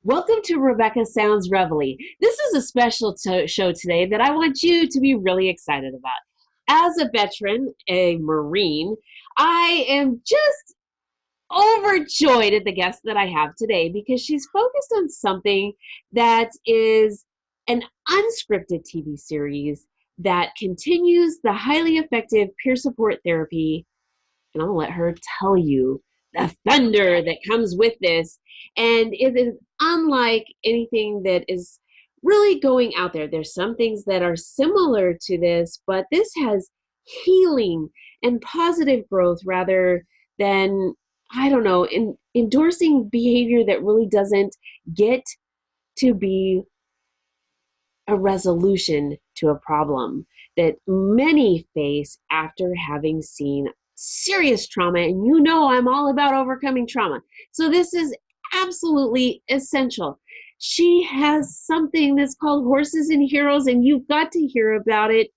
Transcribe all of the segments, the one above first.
Welcome to Rebecca Sounds Reveille. This is a special show today that I want you to be really excited about. As a veteran, a Marine, I am just overjoyed at the guest that I have today because she's focused on something that is an unscripted TV series that continues the highly effective peer support therapy, and I'll let her tell you the thunder that comes with this. And it is unlike anything that is really going out there. There's some things that are similar to this, but this has healing and positive growth rather than, I don't know, endorsing behavior that really doesn't get to be a resolution to a problem that many face after having seen serious trauma. And you know, I'm all about overcoming trauma. So this is absolutely essential. She has something that's called Horses and Heroes, and you've got to hear about it.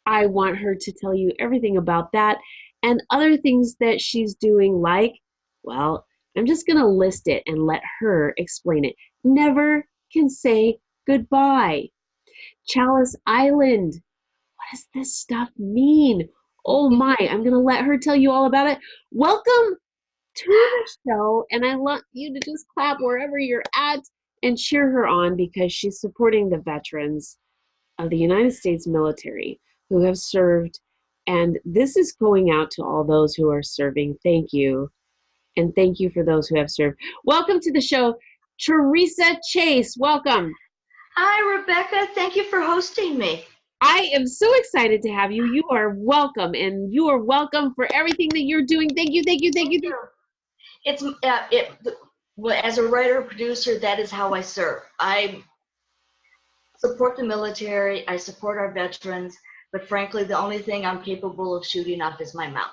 I want her to tell you everything about that and other things that she's doing, like, well, I'm just going to list it and let her explain it. Never can say goodbye. Chalice Island. What does this stuff mean? Oh my, I'm going to let her tell you all about it. Welcome to the show, and I want you to just clap wherever you're at and cheer her on because she's supporting the veterans of the United States military who have served, and this is going out to all those who are serving. Thank you, and thank you for those who have served. Welcome to the show, Theresa Chaze. Welcome. Hi, Rebecca. Thank you for hosting me. I am so excited to have you. You are welcome, and you are welcome for everything that you're doing. Thank you, thank you, thank you. It's as a writer producer, that is how I serve. I support the military. I support our veterans, but frankly, the only thing I'm capable of shooting off is my mouth.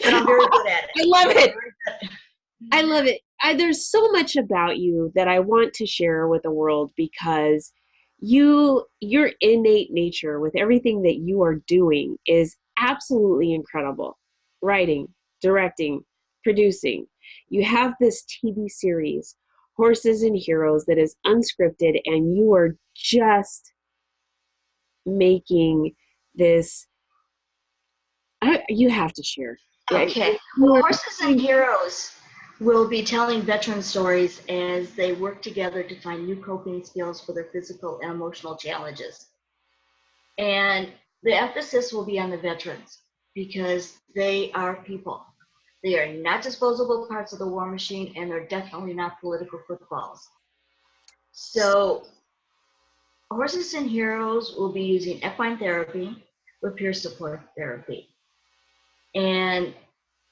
But I'm very good at it. I love it. I love it. There's so much about you that I want to share with the world because your innate nature with everything that you are doing is absolutely incredible. Writing, directing, producing. You have this TV series, Horses and Heroes, that is unscripted, and you are just making this. You have to share. Okay. Well, Horses and Heroes will be telling veteran stories as they work together to find new coping skills for their physical and emotional challenges. And the emphasis will be on the veterans because they are people. They are not disposable parts of the war machine, and they're definitely not political footballs. So Horses and Heroes will be using equine therapy with peer support therapy. And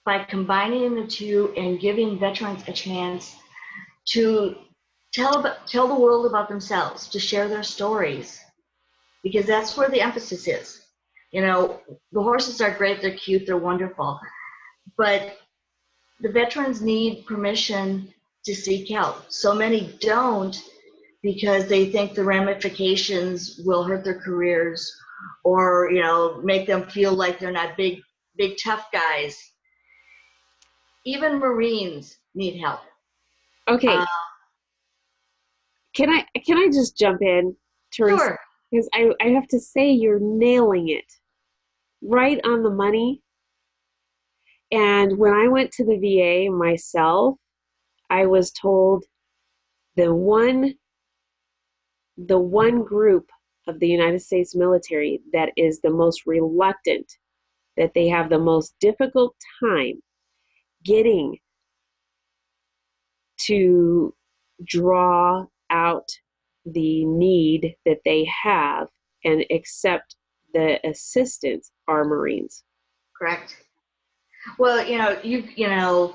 by combining the two and giving veterans a chance to tell the world about themselves, to share their stories, because that's where the emphasis is. You know, the horses are great, they're cute, they're wonderful, but the veterans need permission to seek help. So many don't because they think the ramifications will hurt their careers or, you know, make them feel like they're not big tough guys. Even Marines need help. Okay. Can I just jump in, Theresa? Sure. Because I have to say you're nailing it right on the money. And when I went to the VA myself, I was told the one group of the United States military that is the most reluctant, that they have the most difficult time getting to draw out the need that they have and accept the assistance are Marines. Correct. Well, you know,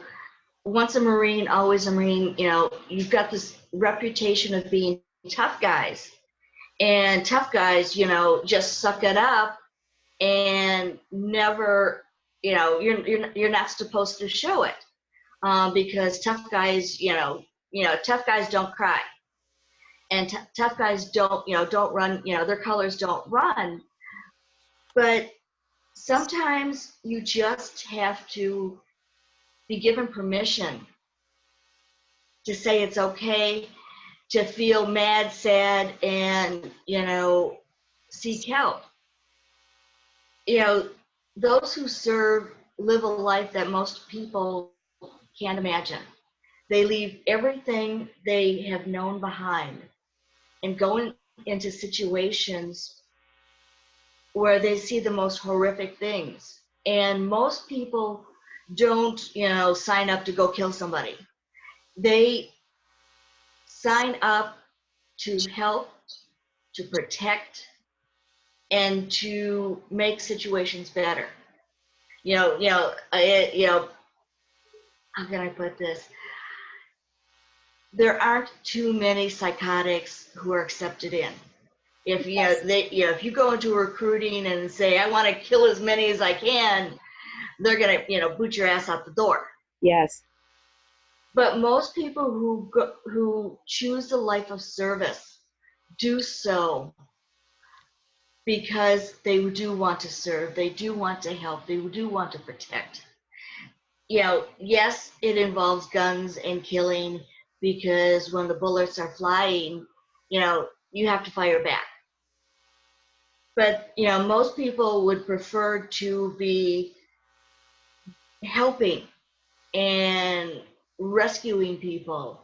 once a Marine, always a Marine. You know, you've got this reputation of being tough guys, and tough guys, you know, just suck it up and never, you know, you're not supposed to show it because tough guys, tough guys don't cry, and tough guys don't run, their colors don't run. But sometimes you just have to be given permission to say it's okay to feel mad, sad, and, seek help. You know, those who serve live a life that most people can't imagine. They leave everything they have known behind and go into situations where they see the most horrific things. And most people don't, sign up to go kill somebody. They sign up to help, to protect, and to make situations better. How can I put this? There aren't too many psychotics who are accepted in. If if you go into recruiting and say I want to kill as many as I can, they're gonna boot your ass out the door. Yes. But most people who choose the life of service do so because they do want to serve, they do want to help, they do want to protect. Yes, it involves guns and killing because when the bullets are flying, you have to fire back. But, most people would prefer to be helping and rescuing people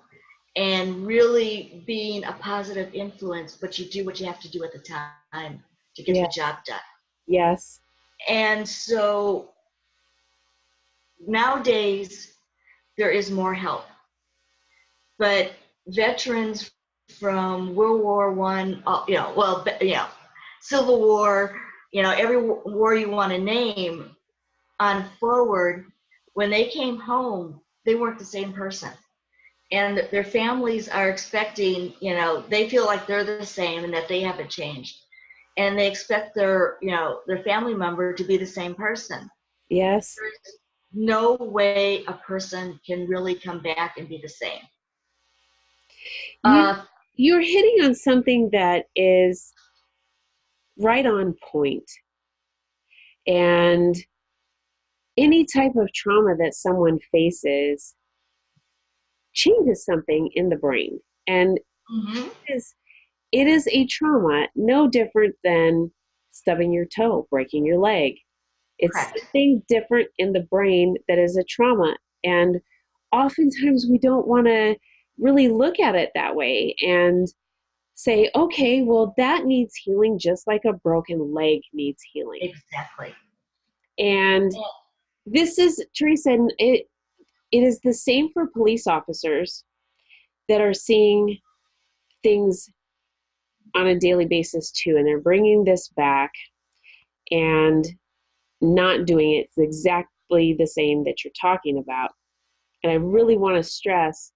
and really being a positive influence, but you do what you have to do at the time to get Yeah. the job done. Yes. And so nowadays, there is more help. But veterans from World War One, Civil War, every war you want to name on forward, when they came home, they weren't the same person. And their families are expecting, they feel like they're the same and that they haven't changed. And they expect their family member to be the same person. Yes. There's no way a person can really come back and be the same. You Uh, you're hitting on something that is right on point. And any type of trauma that someone faces changes something in the brain. And mhm, is it is a trauma no different than stubbing your toe, breaking your leg. It's correct. something different in the brain that is a trauma. And oftentimes we don't want to really look at it that way and say, okay, well, that needs healing just like a broken leg needs healing. Exactly. And this is, Teresa, and it is the same for police officers that are seeing things on a daily basis too. And they're bringing this back and not doing it exactly the same that you're talking about. And I really want to stress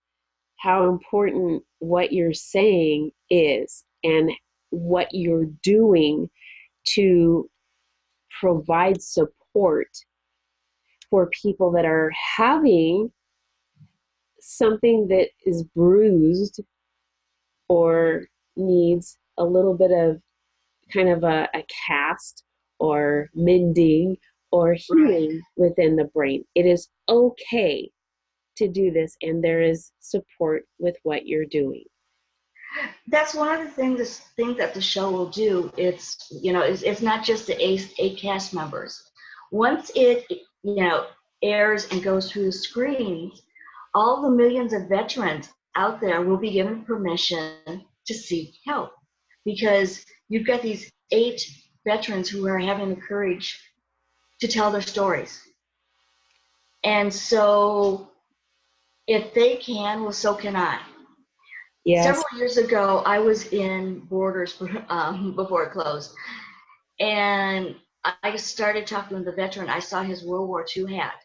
how important what you're saying is and what you're doing to provide support for people that are having something that is bruised or needs a little bit of kind of a cast or mending or Right. healing within the brain. It is okay to do this, and there is support with what you're doing. That's one of the things that the show will do. It's not just the eight cast members. Once it airs and goes through the screens, all the millions of veterans out there will be given permission to seek help because you've got these eight veterans who are having the courage to tell their stories. And so if they can, well, so can I. Yes. Several years ago, I was in Borders before it closed, and I started talking with the veteran. I saw his World War II hat,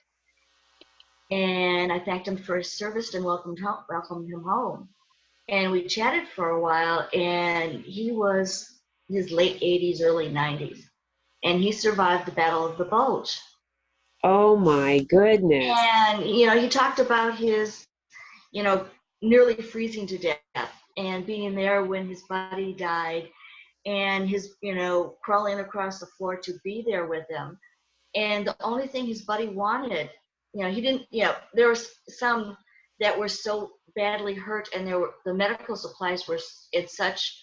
and I thanked him for his service and welcomed him home. And we chatted for a while, and he was his late 80s, early 90s, and he survived the Battle of the Bulge. Oh my goodness. And he talked about his you know, nearly freezing to death and being there when his buddy died and his, crawling across the floor to be there with him. And the only thing his buddy wanted, he didn't, there was some that were so badly hurt, and the medical supplies were in such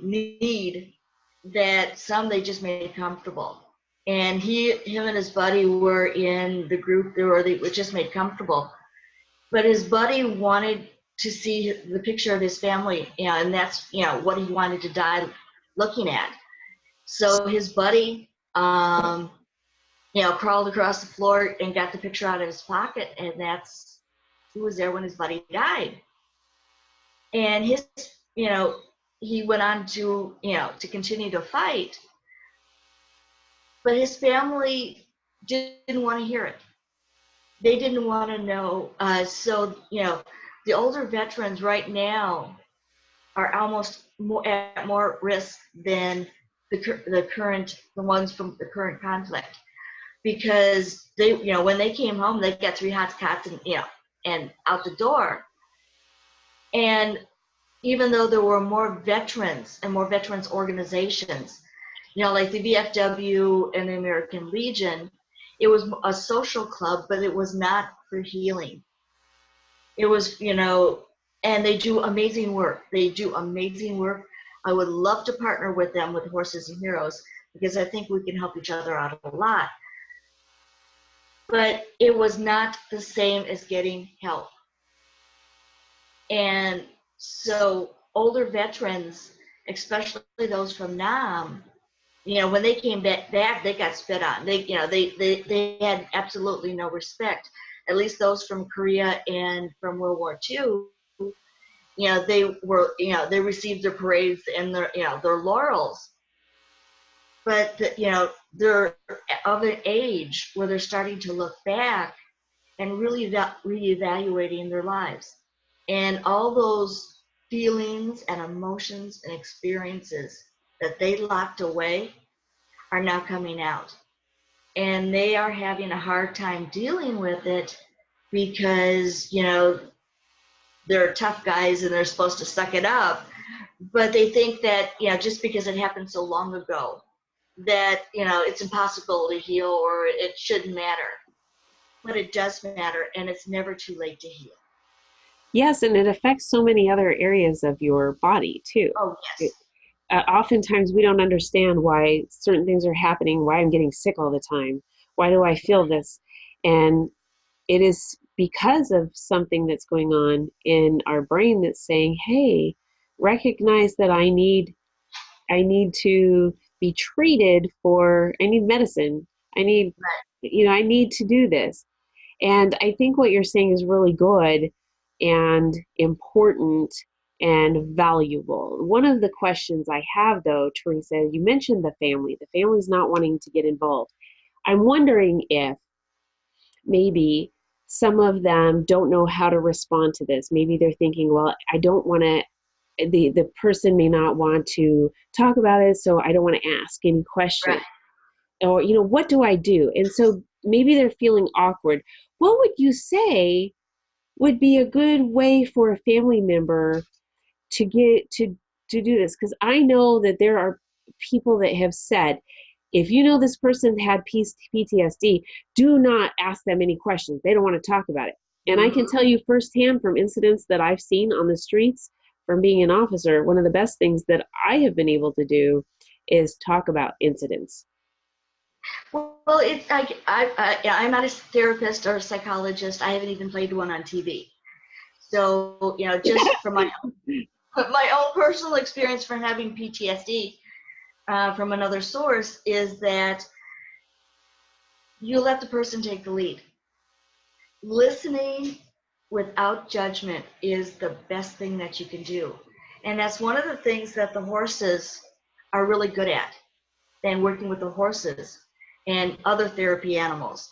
need that some they just made comfortable. And him and his buddy were in the group they were just made comfortable. But his buddy wanted to see the picture of his family, and that's what he wanted to die looking at. So his buddy, crawled across the floor and got the picture out of his pocket, and he was there when his buddy died. And you know, he went on to continue to fight, but his family didn't want to hear it. They didn't want to know. So the older veterans right now are almost at more risk than the ones from the current conflict, because they, when they came home, they got 3 hot cots and out the door. And even though there were more veterans and more veterans organizations, like the VFW and the American Legion, it was a social club, but it was not for healing. It was, and they do amazing work. I would love to partner with them, with Horses and Heroes, because I think we can help each other out a lot. But it was not the same as getting help. And so older veterans, especially those from Nam, when they came back, they got spit on. They had absolutely no respect. At least those from Korea and from World War II, they received their parades and their laurels. But they're of an age where they're starting to look back and really reevaluating their lives. And all those feelings and emotions and experiences that they locked away are now coming out. And they are having a hard time dealing with it because, they're tough guys and they're supposed to suck it up. But they think that, just because it happened so long ago, that, it's impossible to heal or it shouldn't matter. But it does matter, and it's never too late to heal. Yes, and it affects so many other areas of your body too. Oh, yes. Oftentimes we don't understand why certain things are happening, why I'm getting sick all the time, why do I feel this? And it is because of something that's going on in our brain that's saying, hey, recognize that I need to be treated for, I need medicine. I need, I need to do this. And I think what you're saying is really good and important and valuable. One of the questions I have, though, Theresa, you mentioned the family. The family's not wanting to get involved. I'm wondering if maybe some of them don't know how to respond to this. Maybe they're thinking, well, I don't want to, the person may not want to talk about it, so I don't want to ask any questions. Right. Or, what do I do? And so maybe they're feeling awkward. What would you say would be a good way for a family member to get to do this? Because I know that there are people that have said, if you know this person had PTSD, do not ask them any questions. They don't want to talk about it. And I can tell you firsthand from incidents that I've seen on the streets from being an officer, one of the best things that I have been able to do is talk about incidents. Well, it's like I'm not a therapist or a psychologist. I haven't even played one on TV. So, just from my own personal experience from having PTSD from another source is that you let the person take the lead. Listening without judgment is the best thing that you can do. And that's one of the things that the horses are really good at, and working with the horses and other therapy animals.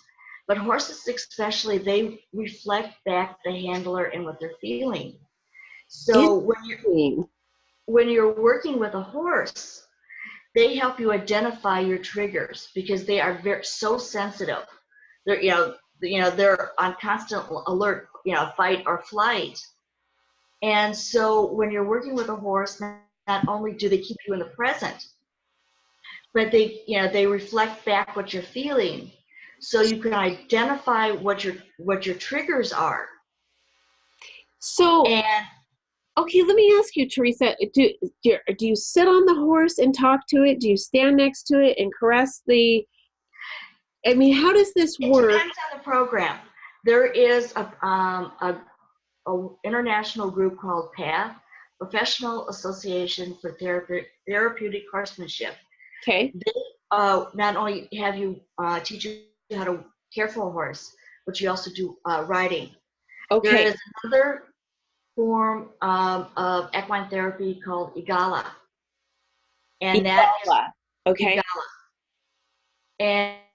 But horses especially, they reflect back the handler and what they're feeling. So when you're working with a horse, they help you identify your triggers because they are so sensitive. They're they're on constant alert, fight or flight. And so when you're working with a horse, now not only do they keep you in the present, but they reflect back what you're feeling, so you can identify what your triggers are. So, And okay, let me ask you, Theresa, do you sit on the horse and talk to it? Do you stand next to it and caress the, I mean, how does this it work? depends on the program. There is a international group called PATH, Professional Association for Therapeutic Horsemanship. Okay, They not only have you teach you how to care for a horse, but you also do riding. There okay, is another form of equine therapy called Igala, and that is Igala. Okay, Igala,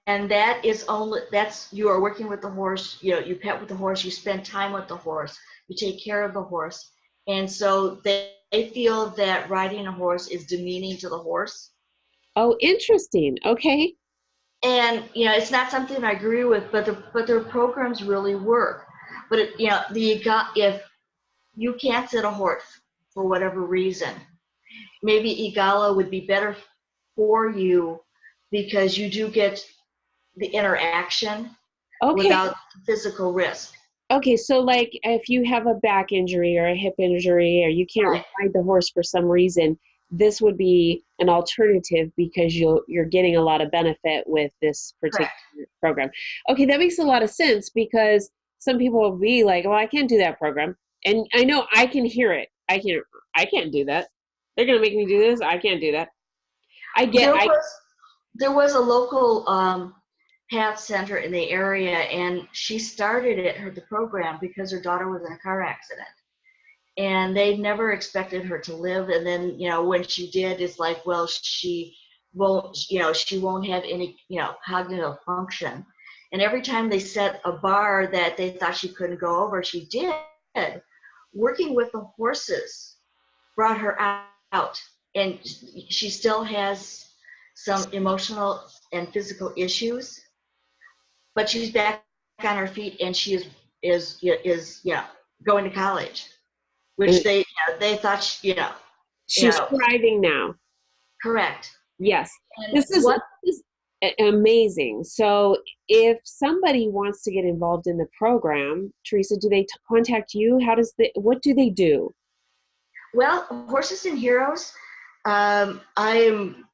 and that is only that's you are working with the horse. You pet with the horse, you spend time with the horse, you take care of the horse, and so they feel that riding a horse is demeaning to the horse. oh, interesting. Okay, And it's not something I agree with, but their programs really work. But if you can't sit a horse for whatever reason, maybe Igala would be better for you, because you do get the interaction okay. without physical risk. Okay, so like if you have a back injury or a hip injury or you can't Right. ride the horse for some reason, this would be an alternative because you're getting a lot of benefit with this particular Correct. program. Okay, that makes a lot of sense because some people will be like, "Well, I can't do that program." And I know I can hear it. I can't do that. They're going to make me do this. I can't do that. I get There I was there was a local PATH center in the area, and she started the program because her daughter was in a car accident. And they never expected her to live. And then when she did, it's like, well, she won't have any cognitive function. And every time they set a bar that they thought she couldn't go over, she did. Working with the horses brought her out, and she still has some emotional and physical issues, but she's back on her feet, and she is going to college, which they thought you she's know thriving now. correct. Yes, And this is amazing. So, if somebody wants to get involved in the program, Theresa, do they contact you? What do they do? well, Horses and Heroes, I am,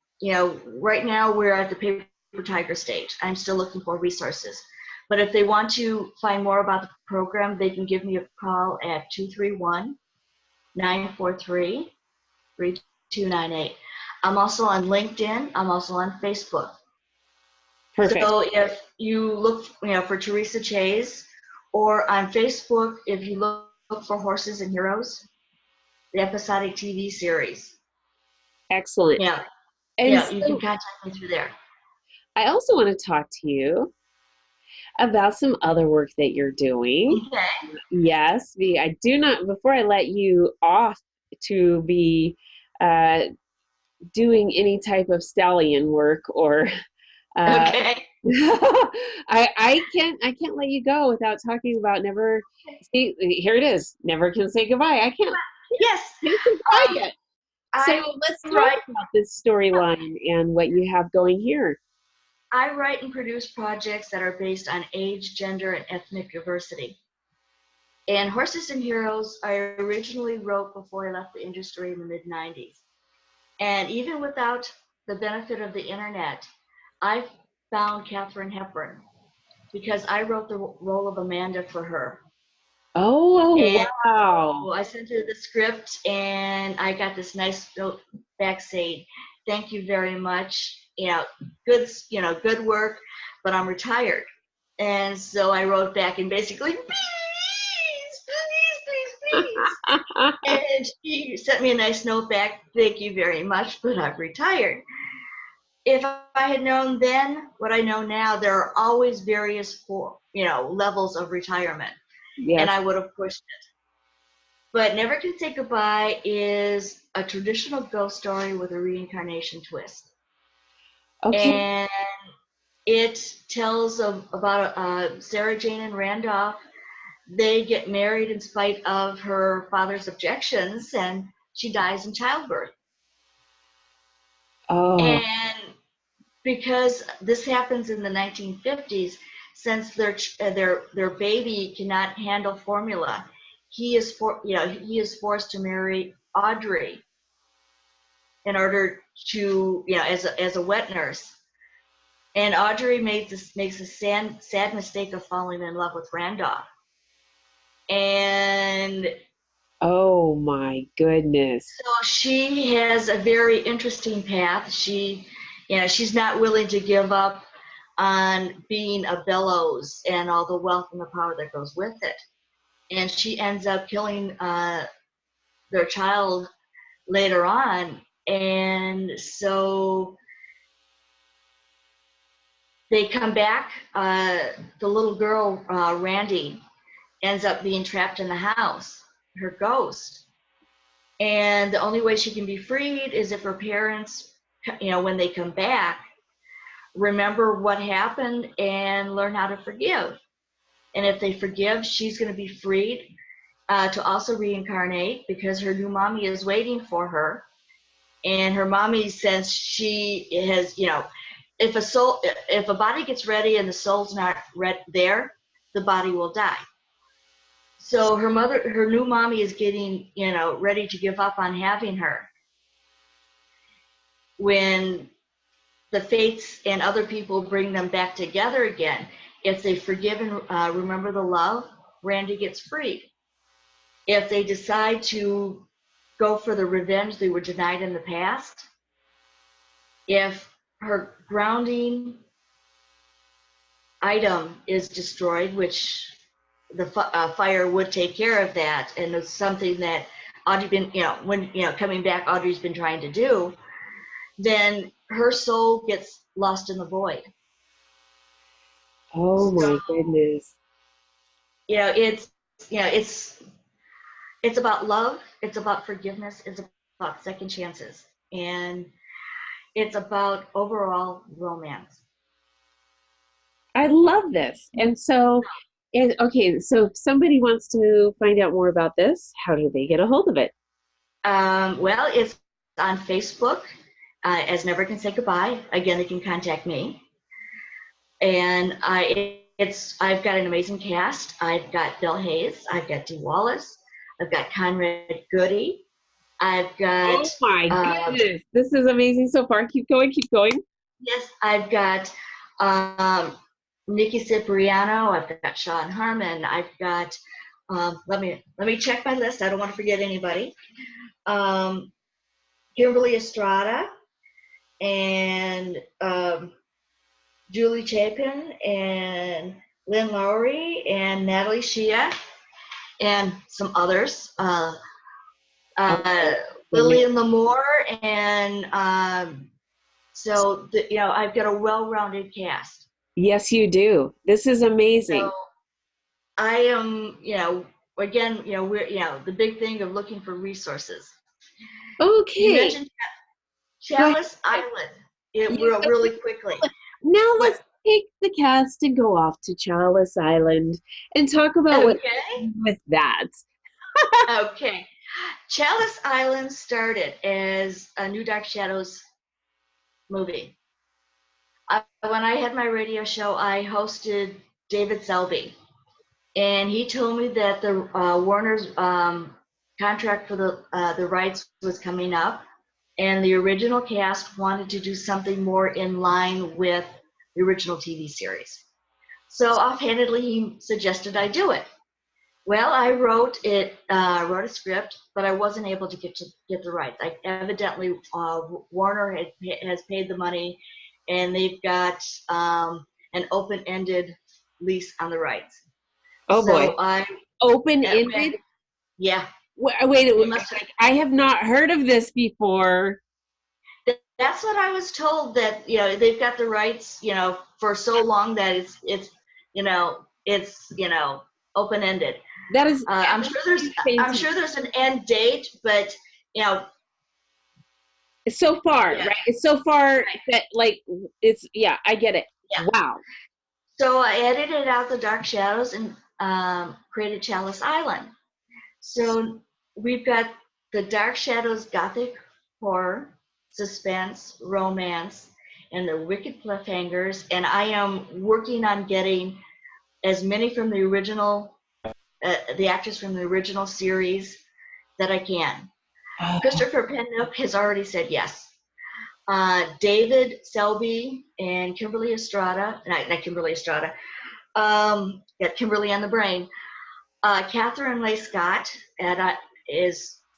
right now we're at the paper tiger stage. I'm still looking for resources, but if they want to find more about the program, they can give me a call at 231-943-3298. I'm also on LinkedIn. I'm also on Facebook. Perfect. So if you look, for Theresa Chaze, or on Facebook, if you look for Horses and Heroes, the episodic TV series, Excellent. yeah, And you can so contact me through there. I also want to talk to you about some other work that you're doing. Okay. Yes, I do not, before I let you off to be uh, doing any type of stallion work or uh, Okay. I can't let you go without talking about never see here it is. Never can say goodbye. I Yes. can't say goodbye Um, yet. So I let's talk write. about this storyline and what you have going here. I write and produce projects that are based on age, gender, and ethnic diversity. And Horses and Heroes, I originally wrote before I left the industry in the mid '90s. And even without the benefit of the internet, I found Katharine Hepburn because I wrote the role of Amanda for her. Oh, And wow. so I sent her the script, and I got this nice note back saying, "Thank you very much. Good work, but I'm retired." And so I wrote back and basically, "Please, please, please, please." And she sent me a nice note back. "Thank you very much, but I'm retired." If I had known then what I know now, there are always various levels of retirement, and Yes. I would have pushed it. But Never Can Say Goodbye is a traditional ghost story with a reincarnation twist. Okay. And it tells about Sarah Jane and Randolph. They get married in spite of her father's objections, and she dies in childbirth. Oh, And because this happens in the 1950s, since their baby cannot handle formula, he is forced to marry Audrey in order to, as a wet nurse. And Audrey makes a sad mistake of falling in love with Randolph. And oh my goodness. so she has a very interesting path. She's not willing to give up on being a Bellows and all the wealth and the power that goes with it. And she ends up killing their child later on. And so they come back. The little girl, Randy, ends up being trapped in the house, her ghost. And the only way she can be freed is if her parents, when they come back, remember what happened and learn how to forgive. And if they forgive, she's going to be freed to also reincarnate because her new mommy is waiting for her. And her mommy says she has, if a body gets ready and the soul's not there, the body will die. So her new mommy is getting, ready to give up on having her when the fates and other people bring them back together again. If they forgive and remember the love, Randy gets freed. If they decide to go for the revenge they were denied in the past, if her grounding item is destroyed, which the fire would take care of that, and it's something that Audrey been, coming back, Audrey's been trying to do, then her soul gets lost in the void. Oh So, my goodness. it's, it's about love, it's about forgiveness, it's about second chances, and it's about overall romance. I love this. Okay, so if somebody wants to find out more about this, how do they get a hold of it? Well, it's on Facebook as Never Can Say Goodbye. Again, they can contact me. And I've got an amazing cast. I've got Bill Hayes, I've got Dee Wallace, I've got Conrad Goody, I've got Oh my uh, goodness. This is amazing so far. Keep going, keep going. yes, I've got Nikki Cipriano, I've got Sean Harmon, I've got let me check my list. I don't want to forget anybody. Um, Kimberly Estrada and Julie Chapin and Lynn Lowry and Natalie Shia and some others. Uh, Oh, Lillian Lamore and I've got a well-rounded cast. yes, you do. This is So amazing. I am, again, we're, the big thing of looking for resources. You Okay, mentioned go ahead. Chalice Island. It Yes, real really quickly. now What? let's take the cast and go off to Chalice Island and talk about what Okay. with that. Okay. Chalice Island started as a New Dark Shadows movie. When I had my radio show, I hosted David Selby, and he told me that the Warner's contract for the rights was coming up, and the original cast wanted to do something more in line with the original TV series. So offhandedly, he suggested I do it. Well, I wrote a script, but I wasn't able to get the rights. I evidently Warner has paid the money, and they've got an open-ended lease on the rights. Oh boy. So I, Open-ended? yeah, Wait, you must have. like I have not heard of this before. That's what I was told. That they've got the rights, for so long that it's open-ended. That is I'm sure there's absolutely fantastic. an end date, but you know, It's so far, yeah, right? It's so far right, that like it's yeah, I get it. yeah. Wow. So I edited out the Dark Shadows and created Chalice Island. So we've got the Dark Shadows Gothic horror. suspense, romance, and the wicked cliffhangers. And I am working on getting as many from the original, the actors from the original series that I can. Oh, Christopher Pennock has already said yes. David Selby and Kimberly Estrada, not Kimberly Estrada, got Kimberly on the brain. Catherine Leigh Scott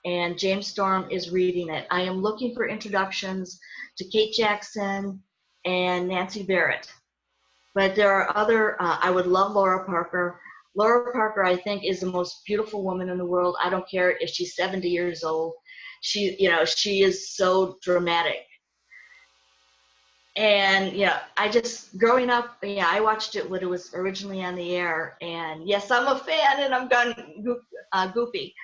and James Storm is reading it. I am looking for introductions to Kate Jackson and Nancy Barrett. But there are other, I would love Laura Parker. Laura Parker, I think, is the most beautiful woman in the world. I don't care if she's 70 years old. She is so dramatic. And I just growing up, I watched it when it was originally on the air, and yes, I'm a fan, and I'm gone goofy.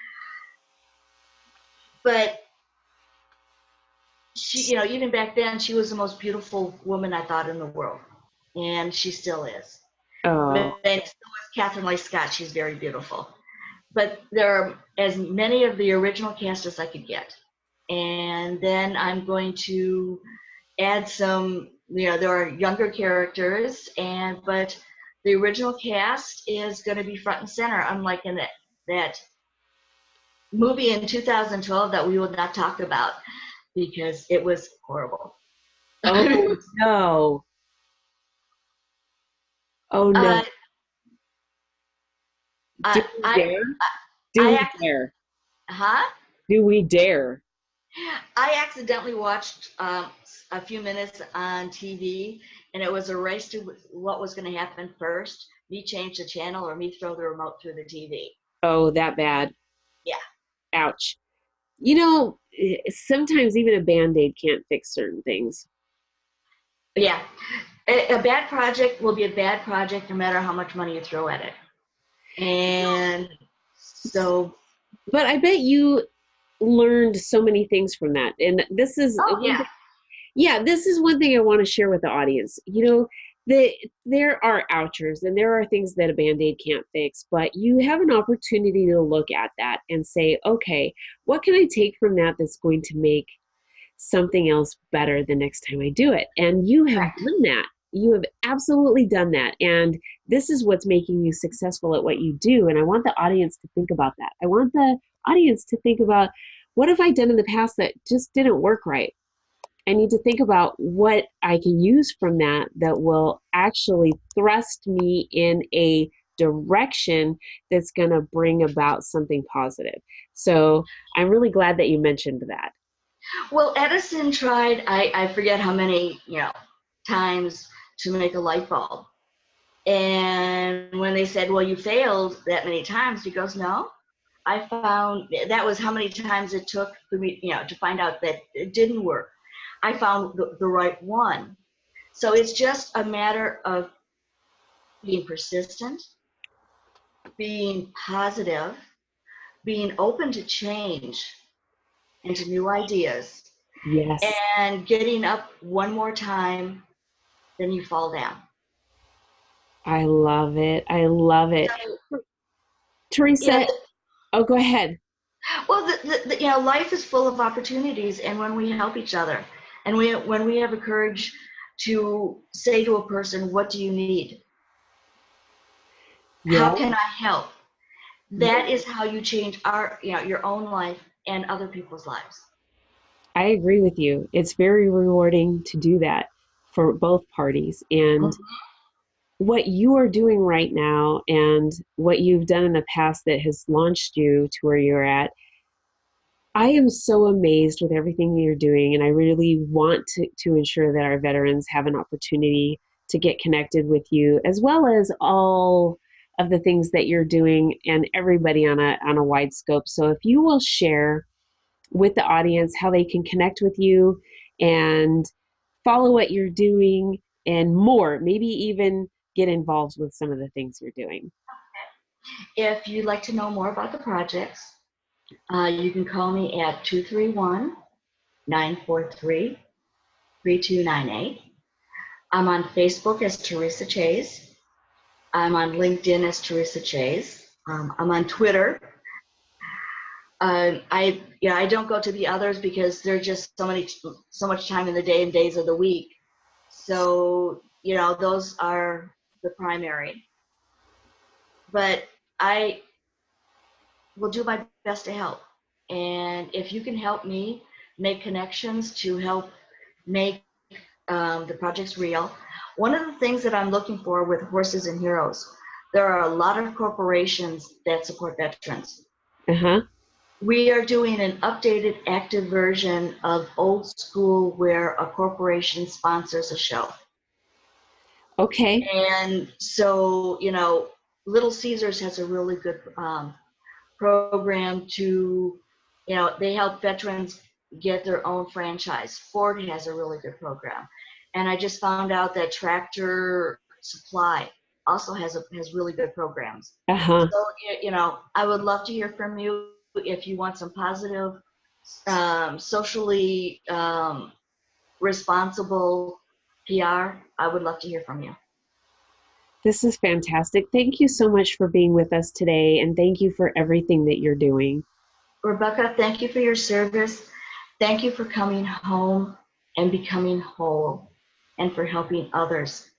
But she, even back then, she was the most beautiful woman I thought in the world, and she still is. oh, And so is Catherine Leigh Scott. She's very beautiful. But there are as many of the original cast as I could get, and then I'm going to add some, there are younger characters, but the original cast is going to be front and center, unlike in that movie in 2012 that we will not talk about because it was horrible. oh no. Oh no. uh, Do I, we I, dare? Do I, we dare? huh? Do we dare? I accidentally watched a few minutes on TV, and it was a race to what was going to happen first: me change the channel or me throw the remote through the TV. Oh, that bad. Yeah. Ouch. Sometimes even a band-aid can't fix certain things. Yeah, a bad project will be a bad project no matter how much money you throw at it. And so, But I bet you learned so many things from that. And this is oh one yeah, thing, yeah, this is one thing I want to share with the audience. There are outros and there are things that a band-aid can't fix, but you have an opportunity to look at that and say, okay, what can I take from that that's going to make something else better the next time I do it? And you have correct. done that. You have absolutely done that. And this is what's making you successful at what you do. And I want the audience to think about that. I want the audience to think about, what have I done in the past that just didn't work right? I need to think about what I can use from that will actually thrust me in a direction that's going to bring about something positive. So I'm really glad that you mentioned that. Well, Edison tried, I forget how many, times to make a light bulb. And when they said, well, you failed that many times, he goes, no, I found that was how many times it took for me, to find out that it didn't work. I found the right one. So it's just a matter of being persistent, being positive, being open to change and to new ideas, Yes, and getting up one more time, then you fall down. I love it. I love it. So, Teresa, the, oh, go ahead. well, life is full of opportunities, and when we help each other, and when we have the courage to say to a person, "What do you need? How Yeah, can I help?" yeah, That is how you change your own life and other people's lives. I agree with you. It's very rewarding to do that for both parties. And what you are doing right now and what you've done in the past that has launched you to where you're at, I am so amazed with everything you're doing. And I really want to ensure that our veterans have an opportunity to get connected with you, as well as all of the things that you're doing and everybody on a wide scope. So if you will share with the audience how they can connect with you and follow what you're doing and more, maybe even get involved with some of the things you're doing. If you'd like to know more about the projects, you can call me at 231-943-3298. I'm on Facebook as Theresa Chaze. I'm on LinkedIn as Theresa Chaze. I'm on Twitter I don't go to the others because there's just so much time in the day and days of the week. So, those are the primary. But I will do my best to help. And if you can help me make connections to help make the projects real, one of the things that I'm looking for with Horses and Heroes, there are a lot of corporations that support veterans. Uh-huh. We are doing an updated active version of old school where a corporation sponsors a show. Okay. And so, Little Caesars has a really good program to, they help veterans get their own franchise. Ford has a really good program. And I just found out that Tractor Supply also has really good programs. Uh-huh. So, I would love to hear from you if you want some positive, socially responsible PR. I would love to hear from you. This is fantastic. Thank you so much for being with us today, and thank you for everything that you're doing. Rebecca, thank you for your service. Thank you for coming home and becoming whole and for helping others.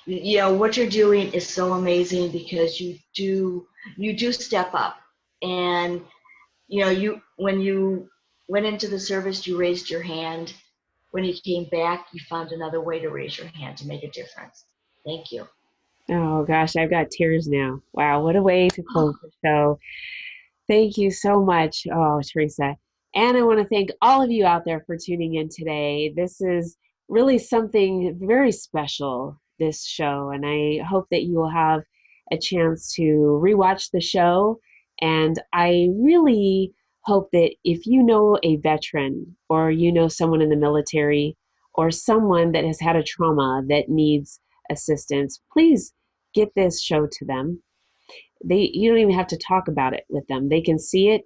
What you're doing is so amazing because you do step up. And you when you went into the service, you raised your hand. When you came back, you found another way to raise your hand to make a difference. Thank you. Oh gosh, I've got tears now. Wow, what a way to close the show. Thank you so much, oh, Theresa. And I want to thank all of you out there for tuning in today. This is really something very special, this show. And I hope that you will have a chance to rewatch the show. And I really hope that if you know a veteran or you know someone in the military or someone that has had a trauma that needs assistance, please get this show to them. You don't even have to talk about it with them. They can see it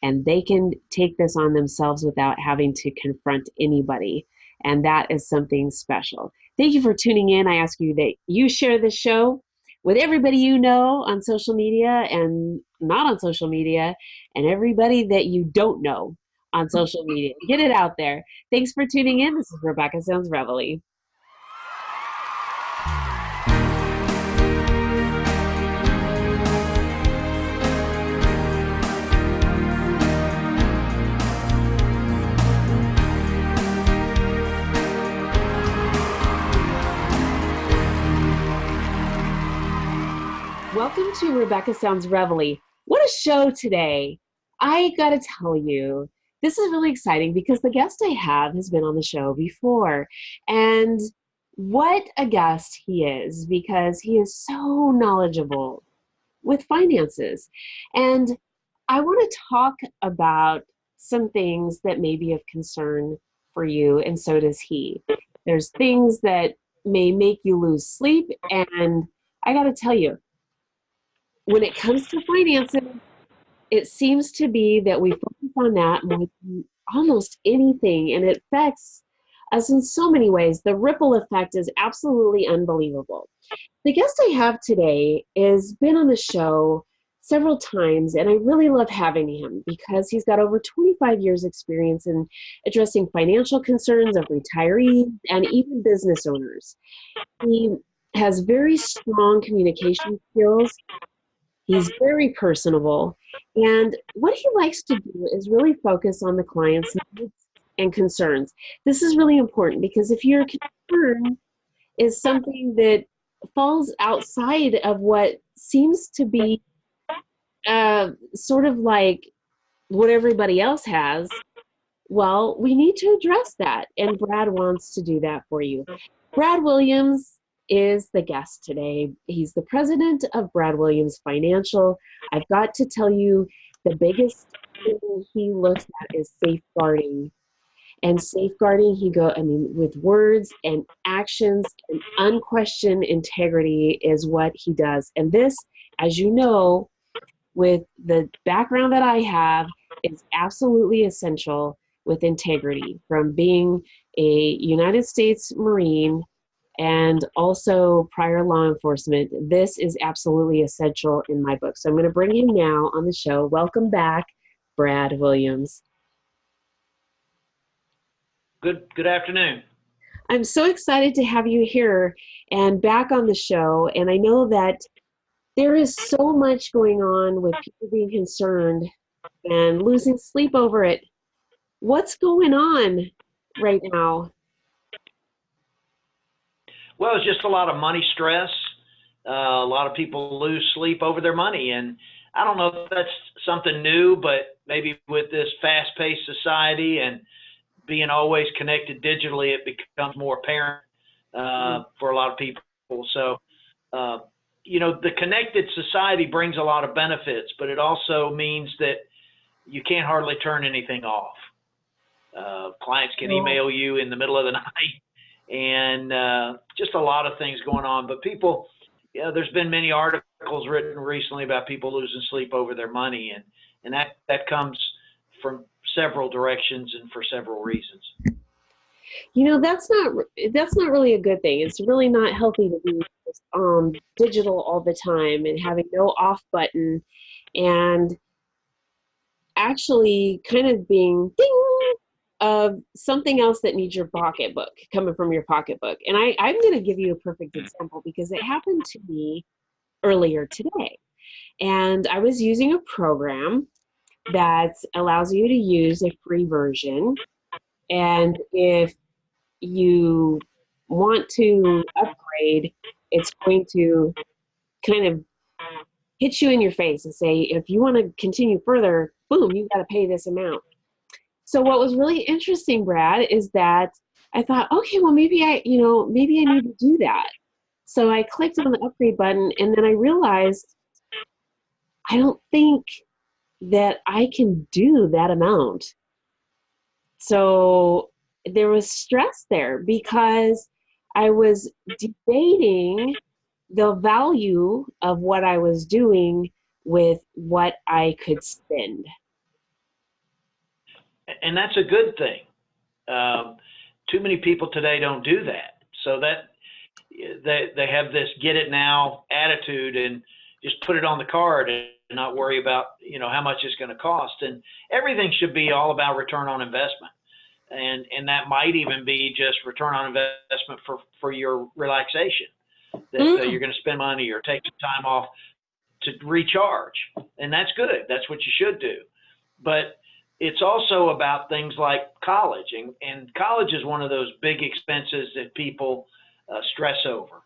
and they can take this on themselves without having to confront anybody. And that is something special. Thank you for tuning in. I ask you that you share this show with everybody you know on social media and not on social media, and everybody that you don't know on social media. Get it out there. Thanks for tuning in. This is Rebecca Sounds Reveille. Welcome to Rebecca Sounds Reveille. What a show today. I got to tell you, this is really exciting because the guest I have has been on the show before. And what a guest he is because he is so knowledgeable with finances. And I want to talk about some things that may be of concern for you, and so does he. There's things that may make you lose sleep. And I got to tell you, when it comes to finances, it seems to be that we focus on that more than almost anything, and it affects us in so many ways. The ripple effect is absolutely unbelievable. The guest I have today has been on the show several times, and I really love having him because he's got over 25 years experience in addressing financial concerns of retirees and even business owners. He has very strong communication skills. He's very personable. And what he likes to do is really focus on the client's needs and concerns. This is really important because if your concern is something that falls outside of what seems to be sort of like what everybody else has, well, we need to address that. And Brad wants to do that for you. Brad Williams is the guest today. He's the president of Brad Williams Financial. I've got to tell you, the biggest thing he looks at is safeguarding. And safeguarding, with words and actions and unquestioned integrity is what he does. And this, as you know, with the background that I have, is absolutely essential with integrity, from being a United States Marine and also prior law enforcement. This is absolutely essential in my book. So I'm going to bring him now on the show. Welcome back, Brad Williams. Good afternoon. I'm so excited to have you here and back on the show. And I know that there is so much going on with people being concerned and losing sleep over it. What's going on right now? Well, it's just a lot of money stress. A lot of people lose sleep over their money, and I don't know if that's something new, but maybe with this fast-paced society and being always connected digitally, it becomes more apparent for a lot of people. So, uh, the connected society brings a lot of benefits, but it also means that you can't hardly turn anything off. Clients can email you in the middle of the night, and just a lot of things going on. But people, there's been many articles written recently about people losing sleep over their money, and that comes from several directions and for several reasons. That's not really a good thing. It's really not healthy to be digital all the time and having no off button, and actually kind of being ding of something else that needs your pocketbook coming from your pocketbook. And I'm going to give you a perfect example because it happened to me earlier today. And I was using a program that allows you to use a free version. And if you want to upgrade, it's going to kind of hit you in your face and say, if you want to continue further, boom, you've got to pay this amount. So what was really interesting, Brad, is that I thought, okay, well, maybe I need to do that. So I clicked on the upgrade button, and then I realized I don't think that I can do that amount. So there was stress there because I was debating the value of what I was doing with what I could spend. And that's a good thing. Too many people today don't do that. So that they have this get it now attitude and just put it on the card and not worry about how much it's going to cost. And everything should be all about return on investment. And that might even be just return on investment for your relaxation, that you're going to spend money or take some time off to recharge. And that's good. That's what you should do. But it's also about things like college. And college is one of those big expenses that people stress over.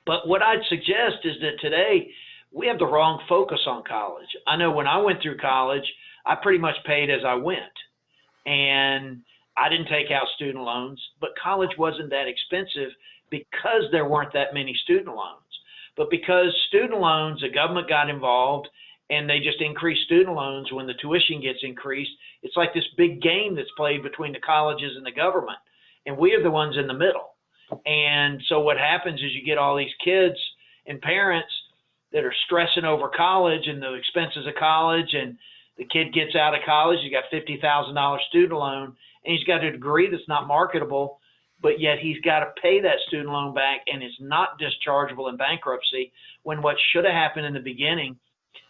But what I'd suggest is that today we have the wrong focus on college. I know when I went through college, I pretty much paid as I went. And I didn't take out student loans, but college wasn't that expensive because there weren't that many student loans. But because student loans, the government got involved and they just increase student loans when the tuition gets increased. It's like this big game that's played between the colleges and the government, and we are the ones in the middle. And so what happens is you get all these kids and parents that are stressing over college and the expenses of college, and the kid gets out of college, he's got $50,000 student loan, and he's got a degree that's not marketable, but yet he's got to pay that student loan back, and it's not dischargeable in bankruptcy, when what should have happened in the beginning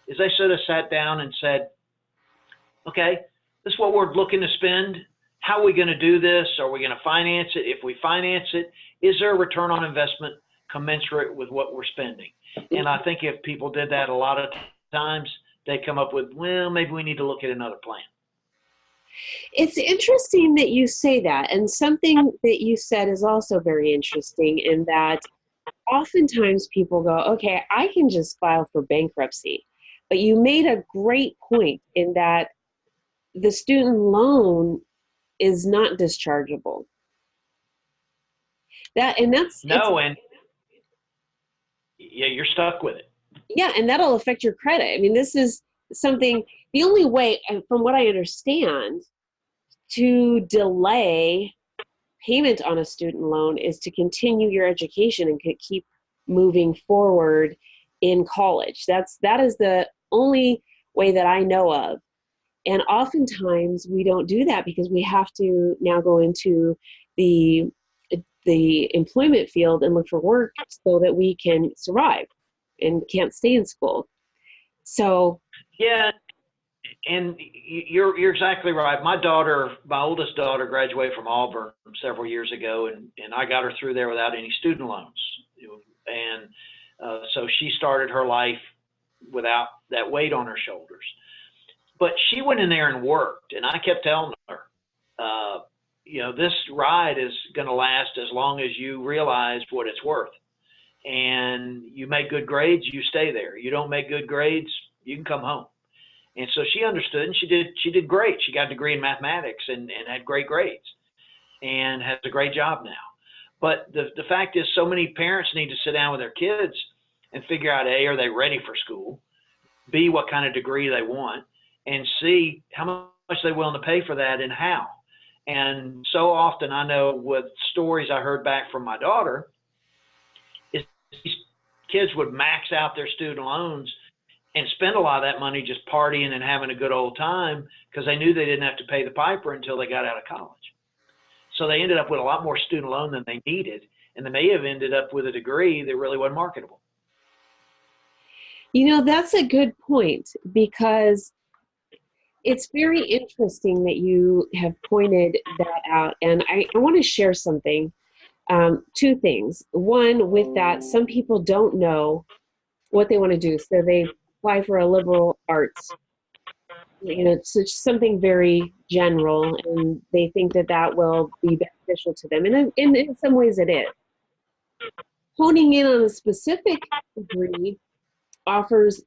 is they should have sat down and said, okay, this is what we're looking to spend. How are we going to do this? Are we going to finance it? If we finance it, is there a return on investment commensurate with what we're spending? And I think if people did that a lot of times, they come up with, well, maybe we need to look at another plan. It's interesting that you say that. And something that you said is also very interesting in that oftentimes people go, okay, I can just file for bankruptcy. But you made a great point in that the student loan is not dischargeable. And yeah, you're stuck with it. Yeah, and that'll affect your credit. I mean, this is something, the only way, from what I understand, to delay payment on a student loan is to continue your education and keep moving forward in college. That is the only way that I know of. And oftentimes we don't do that because we have to now go into the employment field and look for work so that we can survive and can't stay in school. So yeah, and you're exactly right. My oldest daughter, graduated from Auburn several years ago, and I got her through there without any student loans, and so she started her life without that weight on her shoulders. But she went in there and worked, and I kept telling her, this ride is going to last as long as you realize what it's worth. And you make good grades, you stay there. You don't make good grades, you can come home. And so she understood, and she did great. She got a degree in mathematics and had great grades and has a great job now. But the fact is, so many parents need to sit down with their kids and figure out, A, are they ready for school? B, what kind of degree they want? And C, how much they're willing to pay for that and how. And so often, I know with stories I heard back from my daughter, is these kids would max out their student loans and spend a lot of that money just partying and having a good old time because they knew they didn't have to pay the piper until they got out of college. So they ended up with a lot more student loan than they needed, and they may have ended up with a degree that really wasn't marketable. That's a good point, because it's very interesting that you have pointed that out. And I want to share something, two things. One, with that, some people don't know what they want to do. So they apply for a liberal arts. It's just something very general, and they think that will be beneficial to them. And in some ways it is. Honing in on a specific degree offers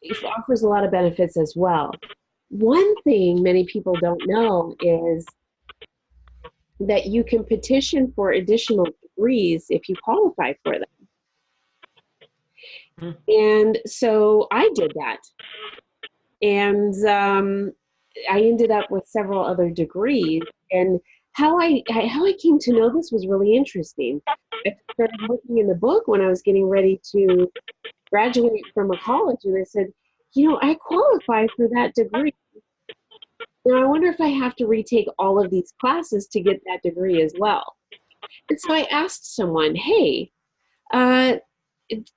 a lot of benefits as well. One thing many people don't know is that you can petition for additional degrees if you qualify for them. And so I did that. And I ended up with several other degrees. And how I came to know this was really interesting. I started looking in the book when I was getting ready to graduate from a college, and I said, I qualify for that degree. Now I wonder if I have to retake all of these classes to get that degree as well. And so I asked someone, hey,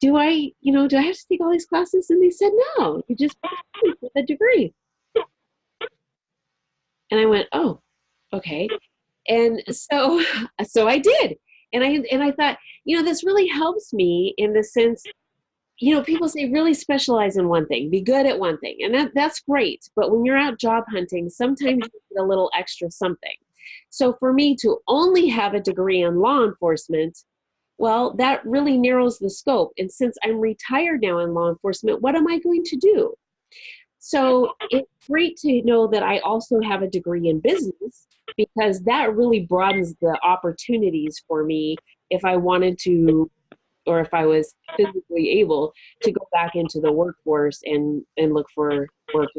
do I have to take all these classes? And they said, no, you just qualify for the degree. And I went, oh, okay. And so I did. And I thought, this really helps me in the sense, people say really specialize in one thing, be good at one thing, and that's great. But when you're out job hunting, sometimes you need a little extra something. So for me to only have a degree in law enforcement, well, that really narrows the scope. And since I'm retired now in law enforcement, what am I going to do? So it's great to know that I also have a degree in business, because that really broadens the opportunities for me if I wanted to, or if I was physically able to go back into the workforce and look for work,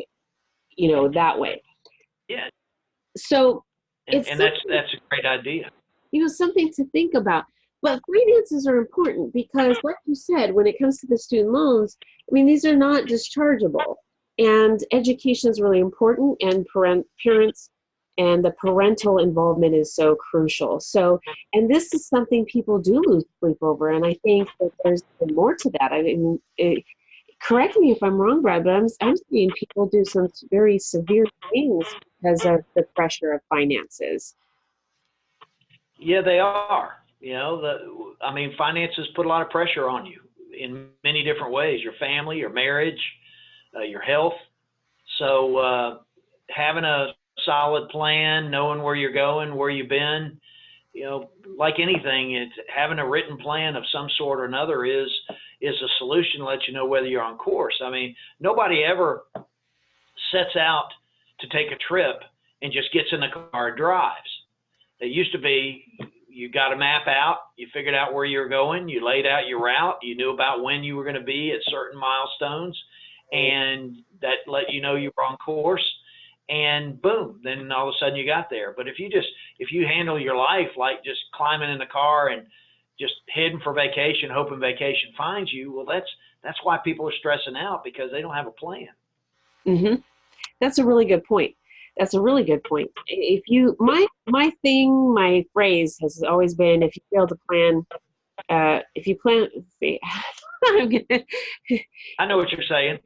that way. Yeah. So and that's a great idea. Something to think about. But finances are important because, like you said, when it comes to the student loans, these are not dischargeable. And education is really important, and parents and the parental involvement is so crucial. So, and this is something people do lose sleep over, and I think that there's more to that. Correct me if I'm wrong, Brad, but I'm seeing people do some very severe things because of the pressure of finances. Yeah, they are. Finances put a lot of pressure on you in many different ways: your family, your marriage, your health. So having a solid plan, knowing where you're going, where you've been, like anything, it's having a written plan of some sort or another is a solution to let you know whether you're on course. Nobody ever sets out to take a trip and just gets in the car and drives. It used to be, you got a map out, you figured out where you were going, you laid out your route, you knew about when you were going to be at certain milestones, and that let you know you were on course, and boom, then all of a sudden you got there. But if you handle your life like just climbing in the car and just heading for vacation, hoping vacation finds you, well, that's why people are stressing out, because they don't have a plan. Mm-hmm. That's a really good point. If you, my phrase has always been, if you fail to plan, I know what you're saying.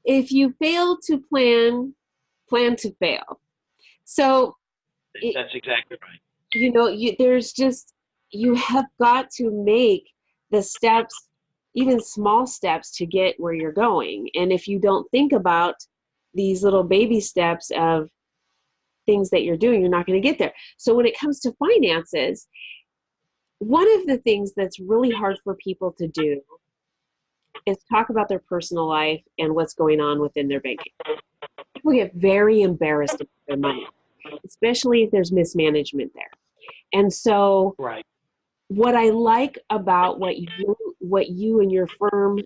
if you fail to plan, plan to fail. So, That's exactly right. you have got to make the steps, even small steps, to get where you're going. And if you don't think about these little baby steps of things that you're doing, you're not going to get there. So when it comes to finances, one of the things that's really hard for people to do is talk about their personal life and what's going on within their banking. People get very embarrassed about their money, especially if there's mismanagement there. And so Right. what I like about what you and your firm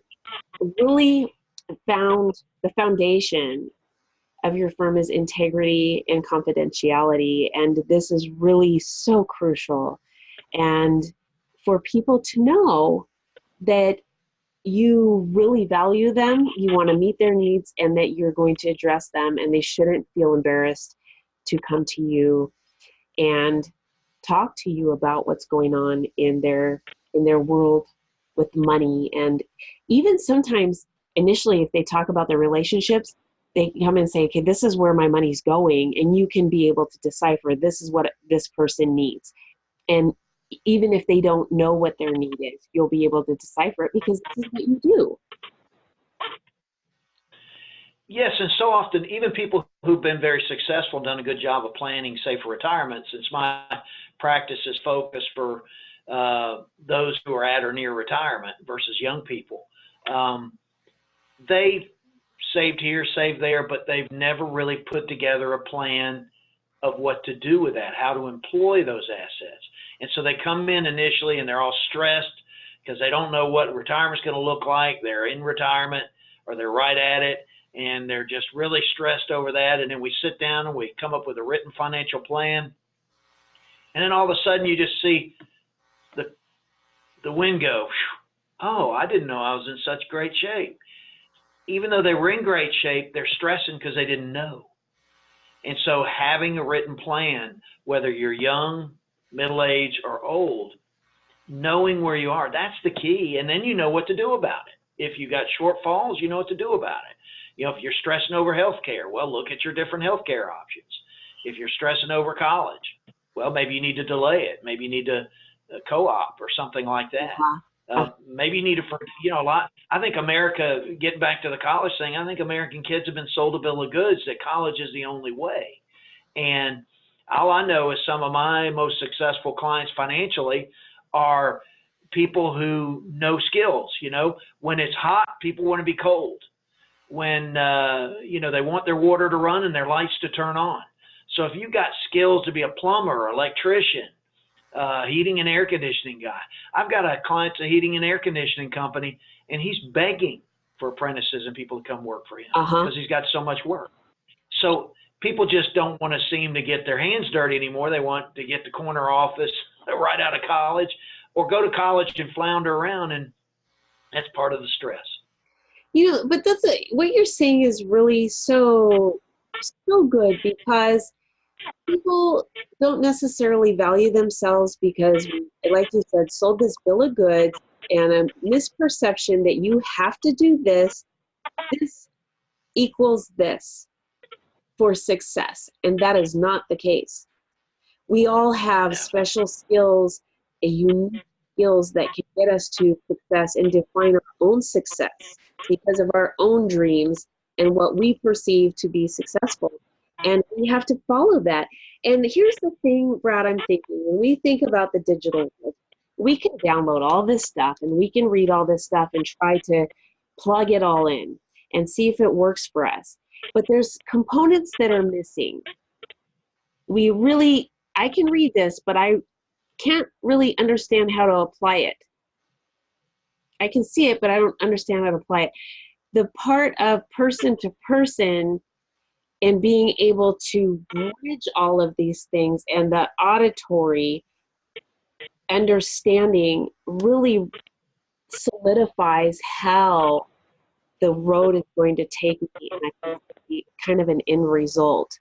really found, the foundation of your firm, is integrity and confidentiality. And this is really so crucial. And for people to know that you really value them, you want to meet their needs, and that you're going to address them, and they shouldn't feel embarrassed to come to you and talk to you about what's going on in their world with money. And even sometimes initially, if they talk about their relationships, they come and say, okay, this is where my money's going, and you can be able to decipher this is what this person needs. And even if they don't know what their need is, you'll be able to decipher it because this is what you do. Yes, and so often, even people who've been very successful, done a good job of planning, say, for retirement, since my practice is focused for those who are at or near retirement versus young people. They've saved here, saved there, but they've never really put together a plan of what to do with that, how to employ those assets. And so they come in initially and they're all stressed because they don't know what retirement's going to look like. They're in retirement or they're right at it, and they're just really stressed over that. And then we sit down and we come up with a written financial plan. And then all of a sudden you just see the wind go, oh, I didn't know I was in such great shape. Even though they were in great shape, they're stressing because they didn't know. And so having a written plan, whether you're young, middle-aged, or old, knowing where you are, that's the key. And then you know what to do about it. If you got shortfalls, you know what to do about it. You know, if you're stressing over healthcare, well, look at your different healthcare options. If you're stressing over college, well, maybe you need to delay it. Maybe you need to co-op or something like that. Maybe you need to, I think America, getting back to the college thing, I think American kids have been sold a bill of goods that college is the only way. And all I know is some of my most successful clients financially are people who know skills. You know, when it's hot, people want to be cold. When, they want their water to run and their lights to turn on. So if you've got skills to be a plumber or electrician, heating and air conditioning guy. I've got a client, a heating and air conditioning company, and he's begging for apprentices and people to come work for him because he's got so much work. So people just don't want to seem to get their hands dirty anymore. They want to get the corner office right out of college or go to college and flounder around, and that's part of the stress. But what you're saying is really so good, because people don't necessarily value themselves because, like you said, sold this bill of goods and a misperception that you have to do this equals this for success. And that is not the case. We all have special skills, unique skills that can get us to success and define our own success because of our own dreams and what we perceive to be successful. And we have to follow that. And here's the thing, Brad, I'm thinking, when we think about the digital world, we can download all this stuff and we can read all this stuff and try to plug it all in and see if it works for us. But there's components that are missing. I can read this, but I can't really understand how to apply it. I can see it, but I don't understand how to apply it. The part of person to person and being able to bridge all of these things and the auditory understanding really solidifies how the road is going to take me, and I can see kind of an end result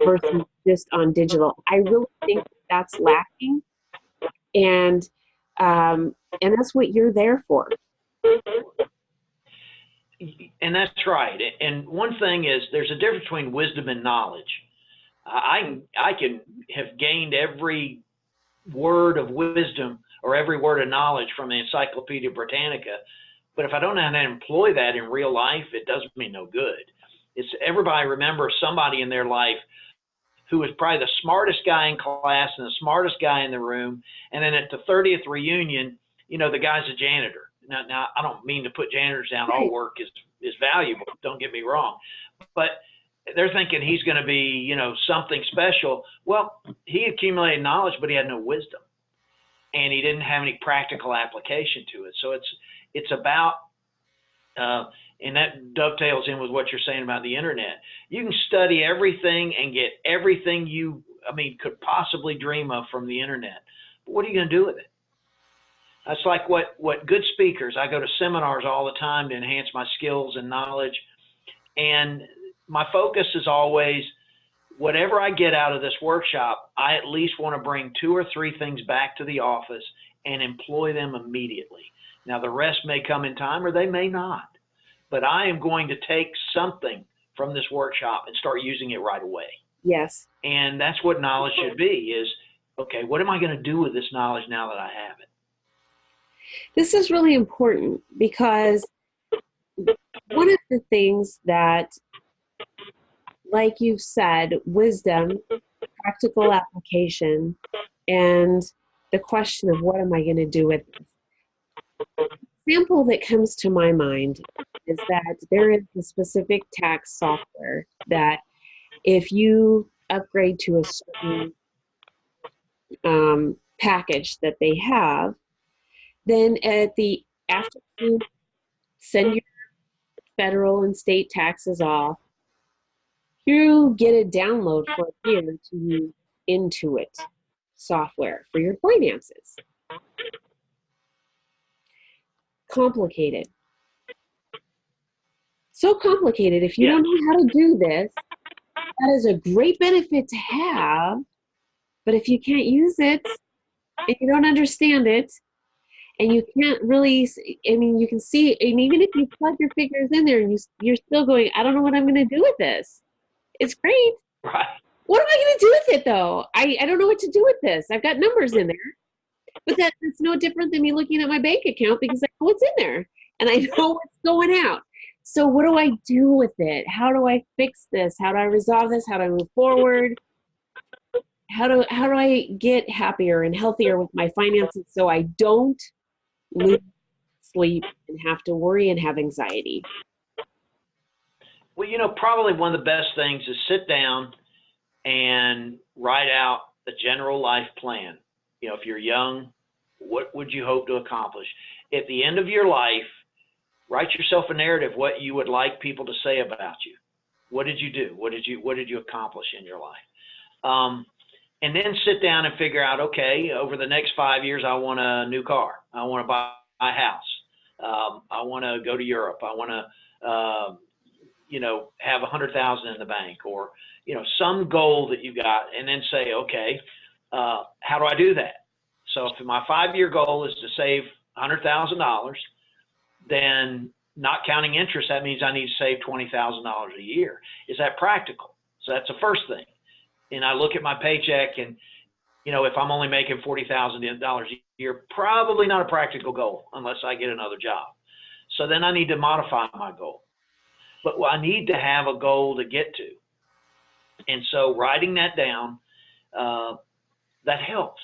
versus just on digital. I really think that's lacking, and that's what you're there for. And that's right. And one thing is, there's a difference between wisdom and knowledge. I can have gained every word of wisdom or every word of knowledge from the Encyclopedia Britannica, but if I don't know how to employ that in real life, it does me no good. It's everybody remembers somebody in their life who was probably the smartest guy in class and the smartest guy in the room, and then at the 30th reunion, the guy's a janitor. Now I don't mean to put janitors down. All work is valuable. Don't get me wrong, but they're thinking he's going to be, something special. Well, he accumulated knowledge, but he had no wisdom, and he didn't have any practical application to it. So it's about, and that dovetails in with what you're saying about the internet. You can study everything and get everything you, could possibly dream of from the internet. But what are you going to do with it? That's like what good speakers, I go to seminars all the time to enhance my skills and knowledge. And my focus is always, whatever I get out of this workshop, I at least want to bring 2 or 3 things back to the office and employ them immediately. Now, the rest may come in time or they may not, but I am going to take something from this workshop and start using it right away. Yes. And that's what knowledge should be, is, okay, what am I going to do with this knowledge now that I have it? This is really important, because one of the things that, like you've said, wisdom, practical application, and the question of what am I going to do with this? The example that comes to my mind is that there is a specific tax software that if you upgrade to a certain package that they have, then after you send your federal and state taxes off, you get a download for a year to use Intuit software for your finances. Complicated. So complicated. If you don't know how to do this, that is a great benefit to have, but if you can't use it and you don't understand it, and you can't really, you can see, and even if you plug your figures in there and you're still going, I don't know what I'm going to do with this. It's great. Right. What am I going to do with it, though? I don't know what to do with this. I've got numbers in there. But that's no different than me looking at my bank account, because I know what's in there and I know what's going out. So what do I do with it? How do I fix this? How do I resolve this? How do I move forward? How do I get happier and healthier with my finances so I don't lose sleep and have to worry and have anxiety? Well, probably one of the best things is sit down and write out a general life plan. If you're young, what would you hope to accomplish? At the end of your life, write yourself a narrative, what you would like people to say about you. What did you do? What did you accomplish in your life? And then sit down and figure out, okay, over the next 5 years, I want a new car. I want to buy a house. I want to go to Europe. I want to, have 100,000 in the bank, or, some goal that you got, and then say, okay, how do I do that? So if my 5-year goal is to save $100,000, then not counting interest, that means I need to save $20,000 a year. Is that practical? So that's the first thing. And I look at my paycheck, and, if I'm only making $40,000 a year, probably not a practical goal unless I get another job. So then I need to modify my goal. But I need to have a goal to get to. And so writing that down, that helps,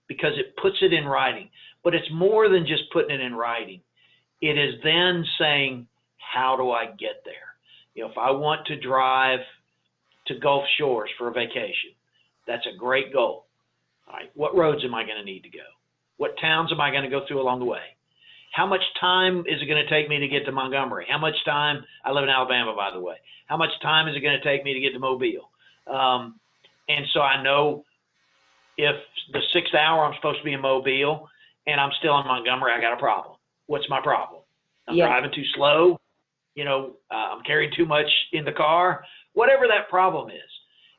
because it puts it in writing. But it's more than just putting it in writing. It is then saying, how do I get there? If I want to drive to Gulf Shores for a vacation, that's a great goal. All right, what roads am I going to need to go? What towns am I going to go through along the way? How much time is it going to take me to get to Montgomery? How much time, I live in Alabama, by the way, how much time is it going to take me to get to Mobile? And so I know if the 6th hour I'm supposed to be in Mobile and I'm still in Montgomery, I got a problem. What's my problem? I'm driving too slow. I'm carrying too much in the car. Whatever that problem is,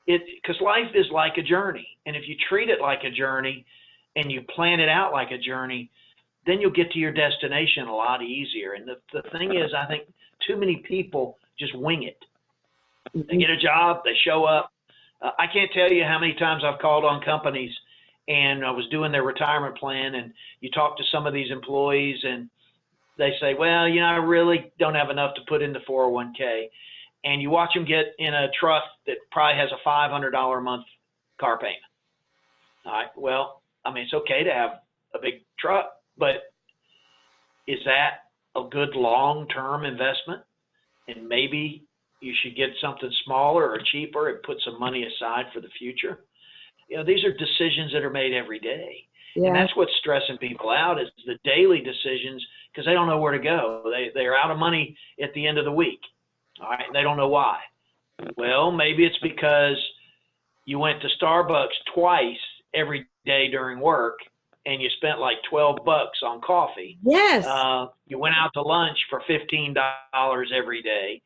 because life is like a journey. And if you treat it like a journey and you plan it out like a journey, then you'll get to your destination a lot easier. And the thing is, I think too many people just wing it. They get a job, they show up. I can't tell you how many times I've called on companies and I was doing their retirement plan, and you talk to some of these employees and they say, well, I really don't have enough to put in the 401k. And you watch them get in a truck that probably has a $500 a month car payment. All right, well, it's okay to have a big truck, but is that a good long-term investment? And maybe you should get something smaller or cheaper and put some money aside for the future. These are decisions that are made every day. Yeah. And that's what's stressing people out, is the daily decisions, because they don't know where to go. They're out of money at the end of the week. All right, and they don't know why. Well, maybe it's because you went to Starbucks twice every day during work and you spent like $12 on coffee. Yes. You went out to lunch for $15 every day.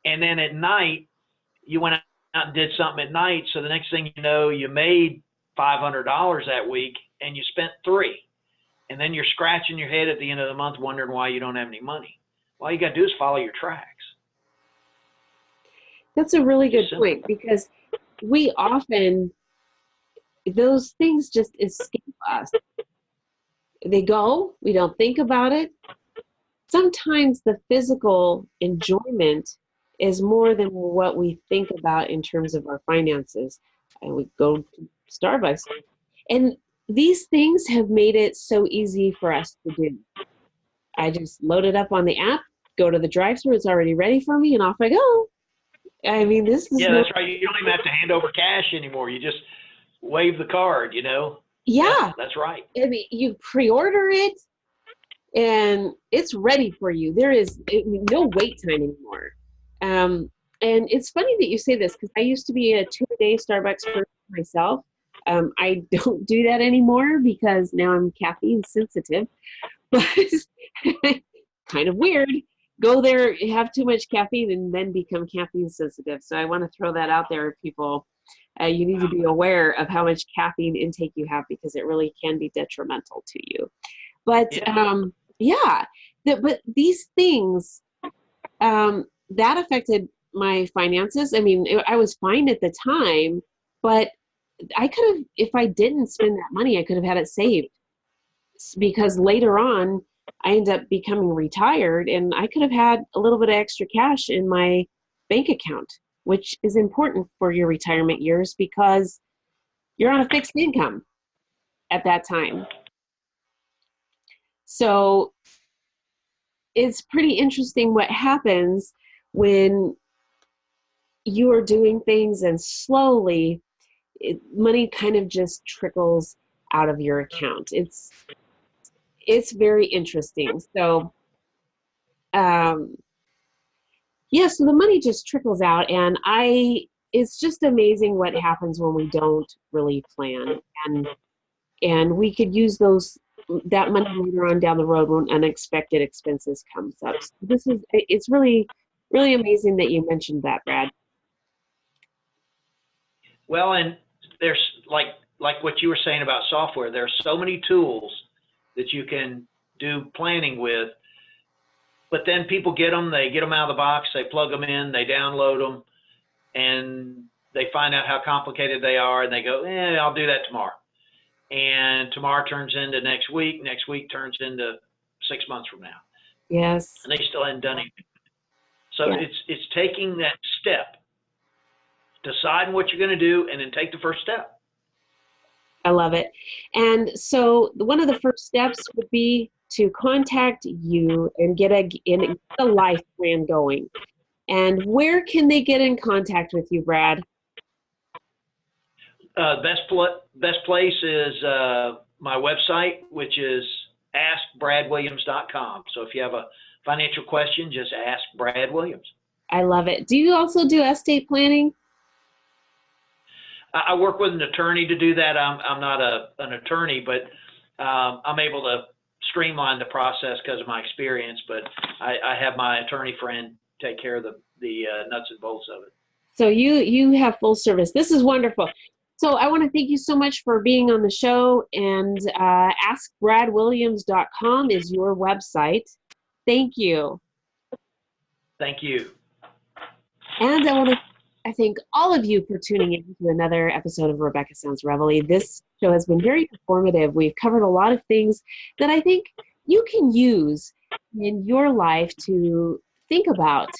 And then at night, you went out and did something at night. So the next thing you know, you made $500 that week and you spent $3. And then you're scratching your head at the end of the month wondering why you don't have any money. All you got to do is follow your tracks. That's a really good point, because we often, those things just escape us. They go, we don't think about it. Sometimes the physical enjoyment is more than what we think about in terms of our finances. And we go to Starbucks. And these things have made it so easy for us to do. I just load it up on the app, go to the drive-thru, it's already ready for me, and off I go. This is that's right. You don't even have to hand over cash anymore. You just wave the card, Yeah, that's right. You pre-order it, and it's ready for you. There is no wait time anymore. And it's funny that you say this, because I used to be a 2-a-day Starbucks person myself. I don't do that anymore because now I'm caffeine sensitive. But kind of weird. Go there, have too much caffeine, and then become caffeine sensitive. So I want to throw that out there, people. You need to be aware of how much caffeine intake you have, because it really can be detrimental to you. But but these things, that affected my finances. I was fine at the time, but I could have, if I didn't spend that money, I could have had it saved, because later on, I ended up becoming retired, and I could have had a little bit of extra cash in my bank account, which is important for your retirement years, because you're on a fixed income at that time. So it's pretty interesting what happens when you are doing things and slowly money kind of just trickles out of your account. It's very interesting. So, so the money just trickles out, and it's just amazing what happens when we don't really plan, and we could use that money later on down the road when unexpected expenses comes up. So it's really, really amazing that you mentioned that, Brad. Well, and there's like what you were saying about software, there's so many tools that you can do planning with, but then people get them out of the box, they plug them in, they download them, and they find out how complicated they are, and they go, I'll do that tomorrow. And tomorrow turns into next week turns into 6 months from now. Yes. And they still hadn't done anything. So it's taking that step, deciding what you're going to do, and then take the first step. I love it. And so one of the first steps would be to contact you and get a life plan going. And where can they get in contact with you, Brad? Best place is my website, which is askbradwilliams.com. So if you have a financial question, just ask Brad Williams. I love it. Do you also do estate planning? I work with an attorney to do that. I'm not an attorney, but I'm able to streamline the process because of my experience. But I have my attorney friend take care of the nuts and bolts of it. So you have full service. This is wonderful. So I want to thank you so much for being on the show, and askbradwilliams.com is your website. Thank you. Thank you. And I want to thank all of you for tuning in to another episode of Rebecca Sounds Reveille. This show has been very informative. We've covered a lot of things that I think you can use in your life to think about,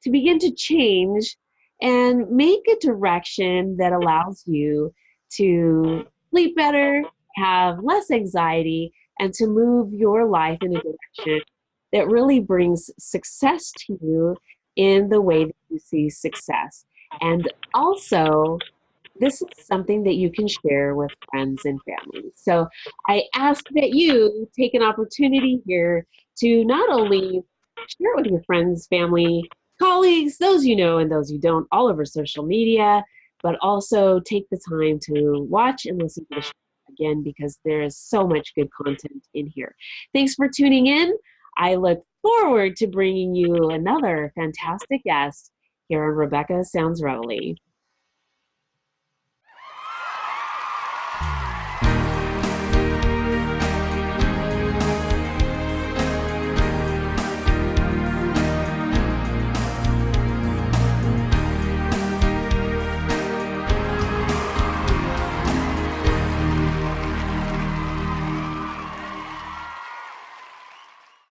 to begin to change and make a direction that allows you to sleep better, have less anxiety, and to move your life in a direction that really brings success to you in the way that you see success. And also, this is something that you can share with friends and family. So I ask that you take an opportunity here to not only share it with your friends, family, colleagues, those you know and those you don't, all over social media, but also take the time to watch and listen to the show again, because there is so much good content in here. Thanks for tuning in. I look forward to bringing you another fantastic guest here on Rebecca Sounds Reveille.